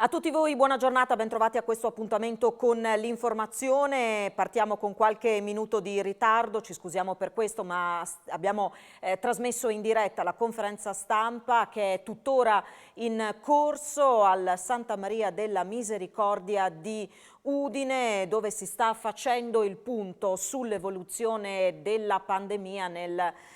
A tutti voi buona giornata, bentrovati a questo appuntamento con l'informazione. Partiamo con qualche minuto di ritardo, ci scusiamo per questo, ma abbiamo trasmesso in diretta la conferenza stampa che è tuttora in corso al Santa Maria della Misericordia di Udine, dove si sta facendo il punto sull'evoluzione della pandemia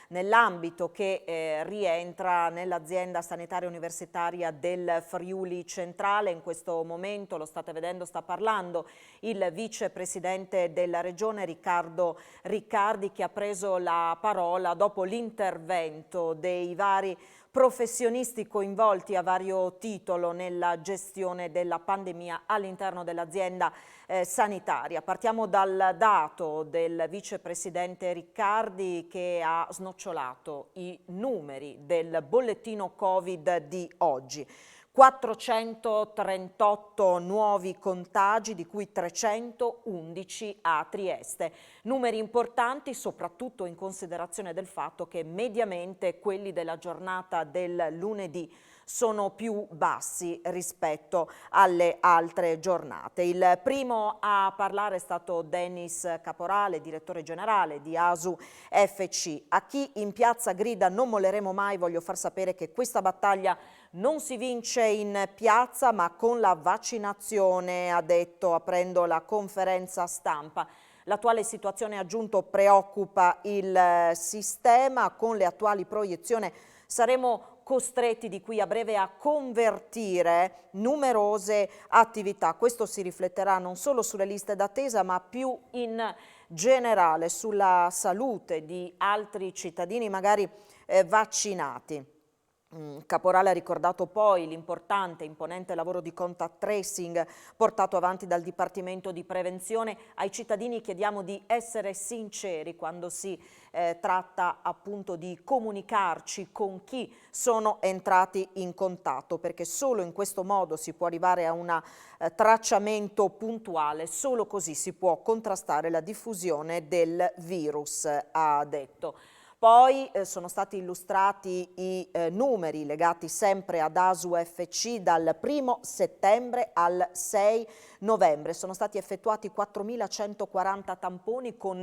nell'ambito che rientra nell'azienda sanitaria universitaria del Friuli Centrale. In questo momento, lo state vedendo, sta parlando il vicepresidente della regione Riccardo Riccardi, che ha preso la parola dopo l'intervento dei vari professionisti coinvolti a vario titolo nella gestione della pandemia all'interno dell'azienda sanitaria. Partiamo dal dato del vicepresidente Riccardi, che ha snocciolato i numeri del bollettino Covid di oggi. 438 nuovi contagi, di cui 311 a Trieste. Numeri importanti soprattutto in considerazione del fatto che mediamente quelli della giornata del lunedì sono più bassi rispetto alle altre giornate. Il primo a parlare è stato Denis Caporale, direttore generale di ASU FC. A chi in piazza grida "non molleremo mai", voglio far sapere che questa battaglia non si vince in piazza ma con la vaccinazione, ha detto aprendo la conferenza stampa. L'attuale situazione, ha aggiunto, preoccupa il sistema. Con le attuali proiezioni saremo costretti di qui a breve a convertire numerose attività. Questo si rifletterà non solo sulle liste d'attesa, ma più in generale sulla salute di altri cittadini magari vaccinati. Caporale ha ricordato poi l'importante e imponente lavoro di contact tracing portato avanti dal Dipartimento di Prevenzione. Ai cittadini chiediamo di essere sinceri quando si tratta appunto di comunicarci con chi sono entrati in contatto, perché solo in questo modo si può arrivare a un tracciamento puntuale, solo così si può contrastare la diffusione del virus, ha detto. Poi sono stati illustrati i numeri legati sempre ad ASU FC dal 1° settembre al 6 novembre. Sono stati effettuati 4.140 tamponi con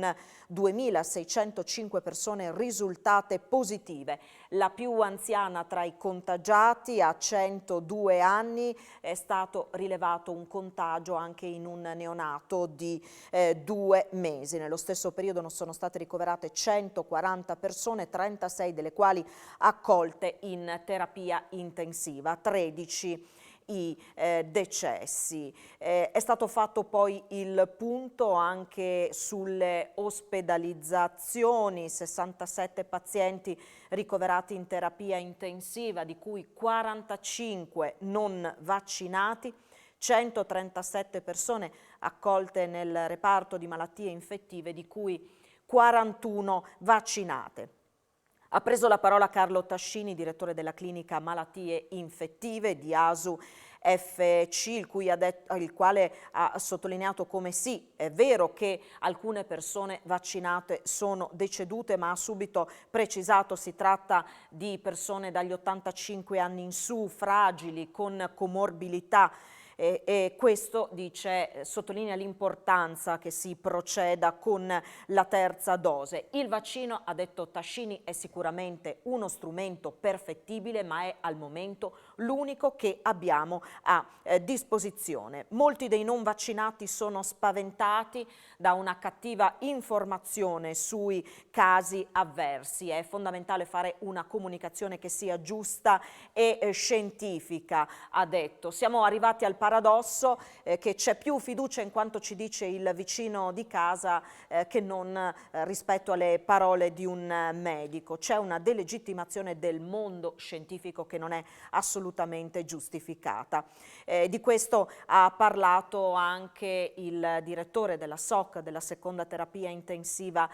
2.605 persone risultate positive. La più anziana tra i contagiati ha 102 anni, è stato rilevato un contagio anche in un neonato di 2 mesi. Nello stesso periodo sono state ricoverate 140 persone, 36 delle quali accolte in terapia intensiva, 13 i decessi. È stato fatto poi il punto anche sulle ospedalizzazioni: 67 pazienti ricoverati in terapia intensiva, di cui 45 non vaccinati, 137 persone accolte nel reparto di malattie infettive, di cui 41 vaccinate. Ha preso la parola Carlo Tascini, direttore della clinica malattie infettive di ASU FC, il quale ha sottolineato come sì, è vero che alcune persone vaccinate sono decedute, ma ha subito precisato si tratta di persone dagli 85 anni in su, fragili, con comorbilità. E questo, dice, sottolinea l'importanza che si proceda con la terza dose. Il vaccino, ha detto Tascini, è sicuramente uno strumento perfettibile, ma è al momento l'unico che abbiamo a disposizione. Molti dei non vaccinati sono spaventati da una cattiva informazione sui casi avversi. È fondamentale fare una comunicazione che sia giusta e scientifica, ha detto. Siamo arrivati al paradosso che c'è più fiducia in quanto ci dice il vicino di casa che non rispetto alle parole di un medico. C'è una delegittimazione del mondo scientifico che non è assolutamente giustificata. Di questo ha parlato anche il direttore della SOC, della seconda terapia intensiva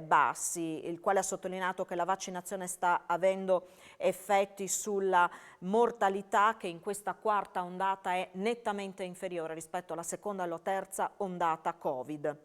Bassi, il quale ha sottolineato che la vaccinazione sta avendo effetti sulla mortalità, che in questa quarta ondata è nettamente inferiore rispetto alla seconda e alla terza ondata Covid.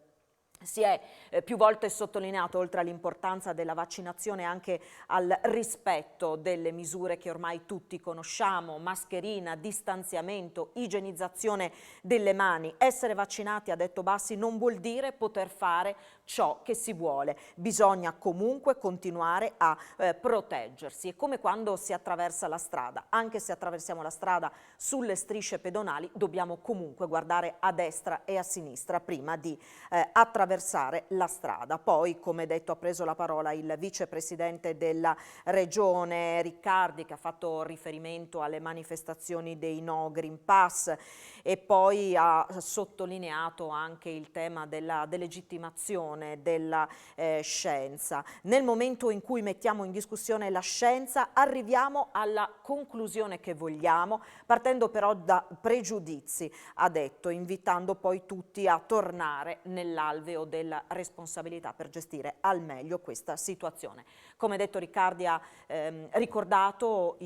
Si è più volte sottolineato, oltre all'importanza della vaccinazione, anche al rispetto delle misure che ormai tutti conosciamo: mascherina, distanziamento, igienizzazione delle mani. Essere vaccinati, ha detto Bassi, non vuol dire poter fare ciò che si vuole. Bisogna comunque continuare a proteggersi. È come quando si attraversa la strada: anche se attraversiamo la strada sulle strisce pedonali, dobbiamo comunque guardare a destra e a sinistra prima di attraversare la strada. Poi, come detto, ha preso la parola il vicepresidente della regione Riccardi, che ha fatto riferimento alle manifestazioni dei no Green Pass, e poi ha sottolineato anche il tema della delegittimazione della scienza. Nel momento in cui mettiamo in discussione la scienza, arriviamo alla conclusione che vogliamo, partendo però da pregiudizi, ha detto, invitando poi tutti a tornare nell'alveo della responsabilità per gestire al meglio questa situazione. Come detto, Riccardi ha ricordato,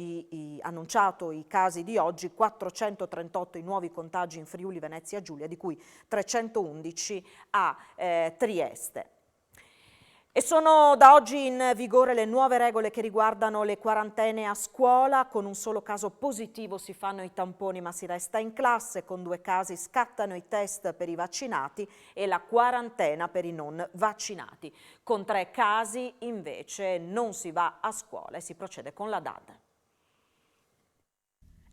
annunciato i casi di oggi: 438 i nuovi contagi in Friuli Venezia Giulia, di cui 311 a Trieste. E sono da oggi in vigore le nuove regole che riguardano le quarantene a scuola. Con un solo caso positivo si fanno i tamponi ma si resta in classe, con 2 casi scattano i test per i vaccinati e la quarantena per i non vaccinati. Con 3 casi invece non si va a scuola e si procede con la DAD.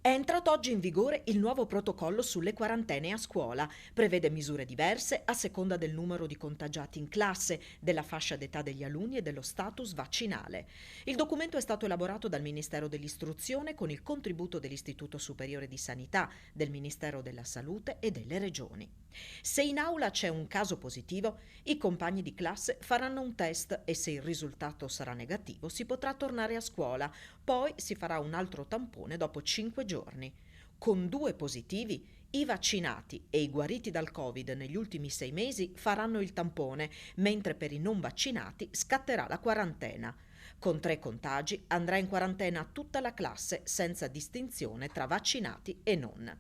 È entrato oggi in vigore il nuovo protocollo sulle quarantene a scuola. Prevede misure diverse a seconda del numero di contagiati in classe, della fascia d'età degli alunni e dello status vaccinale. Il documento è stato elaborato dal Ministero dell'Istruzione con il contributo dell'Istituto Superiore di Sanità, del Ministero della Salute e delle Regioni. Se in aula c'è un caso positivo, i compagni di classe faranno un test e se il risultato sarà negativo si potrà tornare a scuola. Poi si farà un altro tampone dopo 5 giorni. Con 2 positivi, i vaccinati e i guariti dal Covid negli ultimi 6 mesi faranno il tampone, mentre per i non vaccinati scatterà la quarantena. Con 3 contagi andrà in quarantena tutta la classe senza distinzione tra vaccinati e non.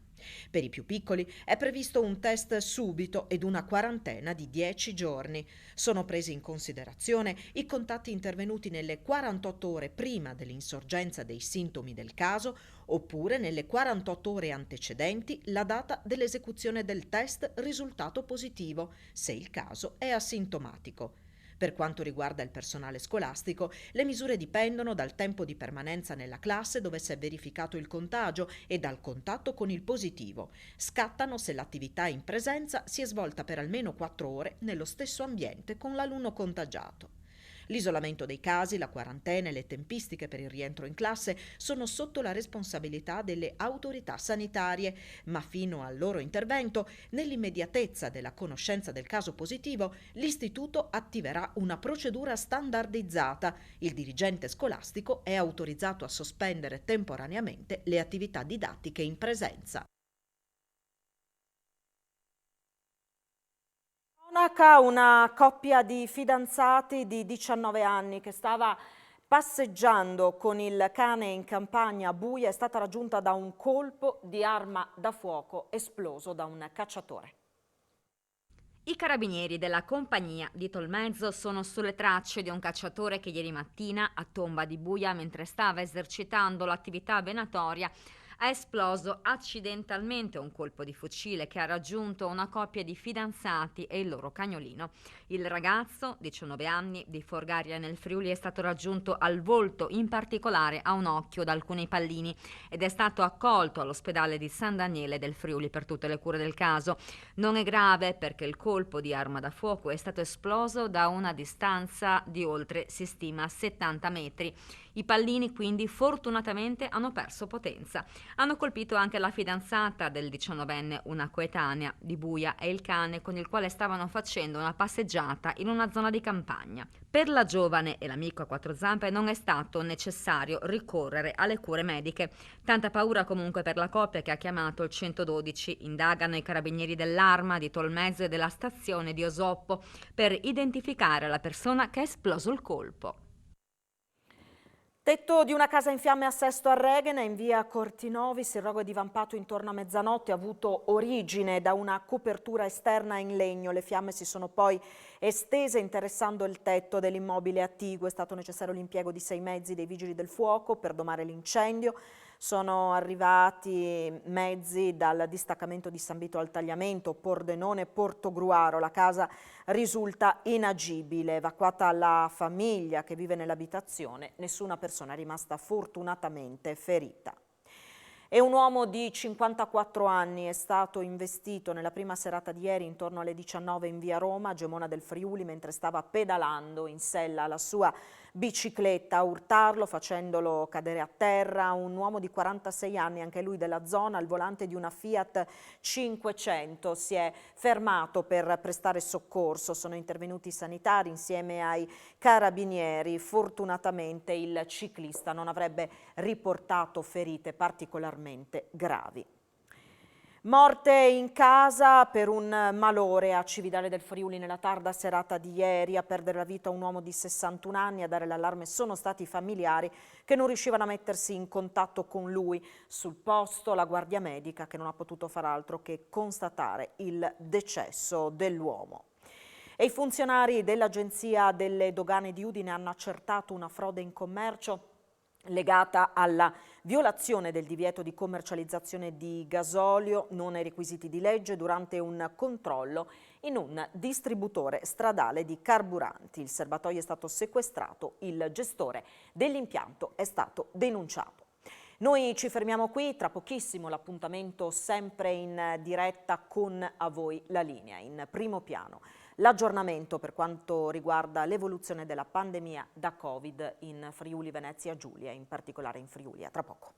Per i più piccoli è previsto un test subito ed una quarantena di 10 giorni. Sono presi in considerazione i contatti intervenuti nelle 48 ore prima dell'insorgenza dei sintomi del caso oppure nelle 48 ore antecedenti la data dell'esecuzione del test risultato positivo, se il caso è asintomatico. Per quanto riguarda il personale scolastico, le misure dipendono dal tempo di permanenza nella classe dove si è verificato il contagio e dal contatto con il positivo. Scattano se l'attività in presenza si è svolta per almeno 4 ore nello stesso ambiente con l'alunno contagiato. L'isolamento dei casi, la quarantena e le tempistiche per il rientro in classe sono sotto la responsabilità delle autorità sanitarie, ma fino al loro intervento, nell'immediatezza della conoscenza del caso positivo, l'istituto attiverà una procedura standardizzata. Il dirigente scolastico è autorizzato a sospendere temporaneamente le attività didattiche in presenza. Una coppia di fidanzati di 19 anni che stava passeggiando con il cane in campagna a Buia è stata raggiunta da un colpo di arma da fuoco esploso da un cacciatore. I carabinieri della compagnia di Tolmezzo sono sulle tracce di un cacciatore che ieri mattina, a Tomba di Buia, mentre stava esercitando l'attività venatoria, ha esploso accidentalmente un colpo di fucile che ha raggiunto una coppia di fidanzati e il loro cagnolino. Il ragazzo, 19 anni, di Forgaria nel Friuli, è stato raggiunto al volto, in particolare a un occhio, da alcuni pallini, ed è stato accolto all'ospedale di San Daniele del Friuli per tutte le cure del caso. Non è grave perché il colpo di arma da fuoco è stato esploso da una distanza di oltre, si stima, 70 metri. I pallini quindi fortunatamente hanno perso potenza. Hanno colpito anche la fidanzata del 19enne, una coetanea di Buia, e il cane con il quale stavano facendo una passeggiata in una zona di campagna. Per la giovane e l'amico a 4 zampe non è stato necessario ricorrere alle cure mediche. Tanta paura comunque per la coppia che ha chiamato il 112. Indagano i carabinieri dell'Arma, di Tolmezzo e della stazione di Osoppo per identificare la persona che ha esploso il colpo. Tetto di una casa in fiamme a Sesto Arreghena, in via Cortinovis, il rogo è divampato intorno a mezzanotte, ha avuto origine da una copertura esterna in legno. Le fiamme si sono poi estese interessando il tetto dell'immobile attiguo. È stato necessario l'impiego di 6 mezzi dei vigili del fuoco per domare l'incendio. Sono arrivati mezzi dal distaccamento di San Vito al Tagliamento, Pordenone e Portogruaro. La casa risulta inagibile. Evacuata la famiglia che vive nell'abitazione, nessuna persona è rimasta fortunatamente ferita. E un uomo di 54 anni è stato investito nella prima serata di ieri intorno alle 19 in via Roma, Gemona del Friuli, mentre stava pedalando in sella alla sua bicicletta. A urtarlo, facendolo cadere a terra, un uomo di 46 anni, anche lui della zona, al volante di una Fiat 500. Si è fermato per prestare soccorso. Sono intervenuti i sanitari insieme ai carabinieri. Fortunatamente il ciclista non avrebbe riportato ferite particolarmente gravi. Morte in casa per un malore a Cividale del Friuli nella tarda serata di ieri. A perdere la vita un uomo di 61 anni. A dare l'allarme sono stati i familiari che non riuscivano a mettersi in contatto con lui. Sul posto la guardia medica che non ha potuto far altro che constatare il decesso dell'uomo. E i funzionari dell'Agenzia delle Dogane di Udine hanno accertato una frode in commercio legata alla violazione del divieto di commercializzazione di gasolio non ai requisiti di legge durante un controllo in un distributore stradale di carburanti. Il serbatoio è stato sequestrato, il gestore dell'impianto è stato denunciato. Noi ci fermiamo qui, tra pochissimo l'appuntamento sempre in diretta con A Voi la Linea, in primo piano. L'aggiornamento per quanto riguarda l'evoluzione della pandemia da Covid in Friuli Venezia Giulia, in particolare in Friuli. A tra poco.